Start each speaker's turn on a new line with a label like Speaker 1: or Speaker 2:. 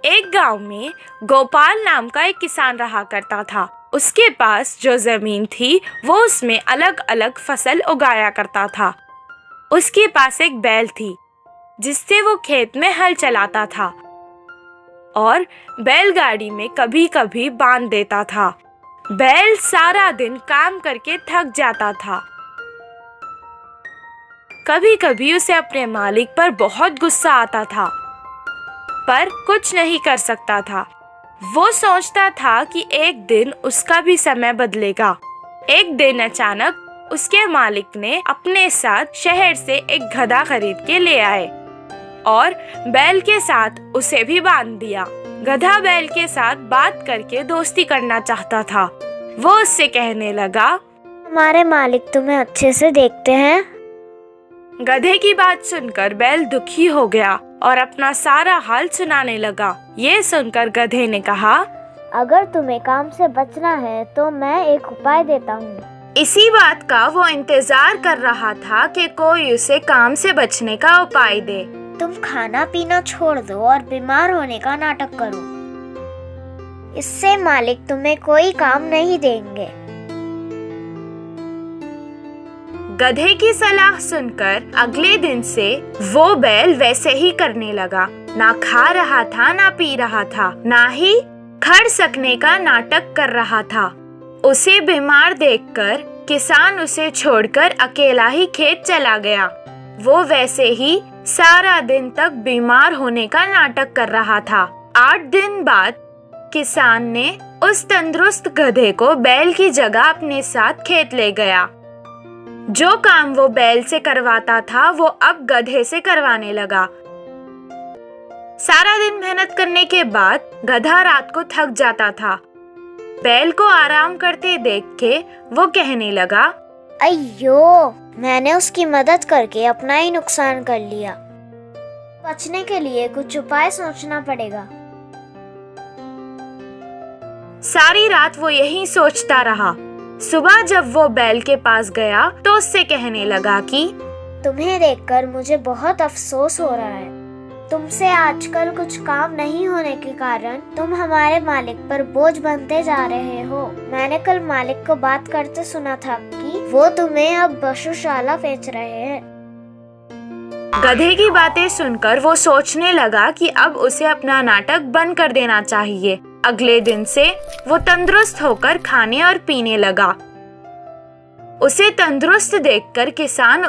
Speaker 1: एक गांव में गोपाल नाम का एक किसान रहा करता था। उसके पास जो जमीन थी वो उसमें अलग अलग फसल उगाया करता था। उसके पास एक बैल थी जिससे वो खेत में हल चलाता था और बैलगाड़ी में कभी कभी बांध देता था। बैल सारा दिन काम करके थक जाता था। कभी कभी उसे अपने मालिक पर बहुत गुस्सा आता था, पर कुछ नहीं कर सकता था। वो सोचता था कि एक दिन उसका भी समय बदलेगा। एक दिन अचानक उसके मालिक ने अपने साथ शहर से एक गधा खरीद के ले आए और बैल के साथ उसे भी बांध दिया। गधा बैल के साथ बात करके दोस्ती करना चाहता था। वो उससे कहने लगा,
Speaker 2: हमारे मालिक तुम्हें अच्छे से देखते हैं।
Speaker 1: गधे की बात सुनकर बैल दुखी हो गया और अपना सारा हाल सुनाने लगा। ये सुनकर गधे ने कहा,
Speaker 2: अगर तुम्हें काम से बचना है तो मैं एक उपाय देता हूँ।
Speaker 1: इसी बात का वो इंतजार कर रहा था कि कोई उसे काम से बचने का उपाय दे।
Speaker 2: तुम खाना पीना छोड़ दो और बीमार होने का नाटक करो। इससे मालिक तुम्हें कोई काम नहीं देंगे।
Speaker 1: गधे की सलाह सुनकर अगले दिन से वो बैल वैसे ही करने लगा। ना खा रहा था, ना पी रहा था, ना ही खड़ सकने का नाटक कर रहा था। उसे बीमार देखकर किसान उसे छोड़कर अकेला ही खेत चला गया। वो वैसे ही सारा दिन तक बीमार होने का नाटक कर रहा था। 8 दिन बाद किसान ने उस तंदुरुस्त गधे को बैल की जगह अपने साथ खेत ले गया। जो काम वो बैल से करवाता था वो अब गधे से करवाने लगा। सारा दिन मेहनत करने के बाद गधा रात को थक जाता था। बैल को आराम करते देख के वो कहने लगा,
Speaker 2: अయ్यो, मैंने उसकी मदद करके अपना ही नुकसान कर लिया। बचने के लिए कुछ उपाय सोचना पड़ेगा।
Speaker 1: सारी रात वो यही सोचता रहा। सुबह जब वो बैल के पास गया तो उससे कहने लगा कि
Speaker 2: तुम्हें देखकर मुझे बहुत अफसोस हो रहा है। तुमसे आजकल कुछ काम नहीं होने के कारण तुम हमारे मालिक पर बोझ बनते जा रहे हो। मैंने कल मालिक को बात करते सुना था कि वो तुम्हें अब पशुशाला बेच रहे हैं।
Speaker 1: गधे की बातें सुनकर वो सोचने लगा कि अब उसे अपना नाटक बंद कर देना चाहिए। अगले दिन से वो तंदुरुस्त होकर खाने और पीने लगा। उसे तंदुरुस्त देखकर किसान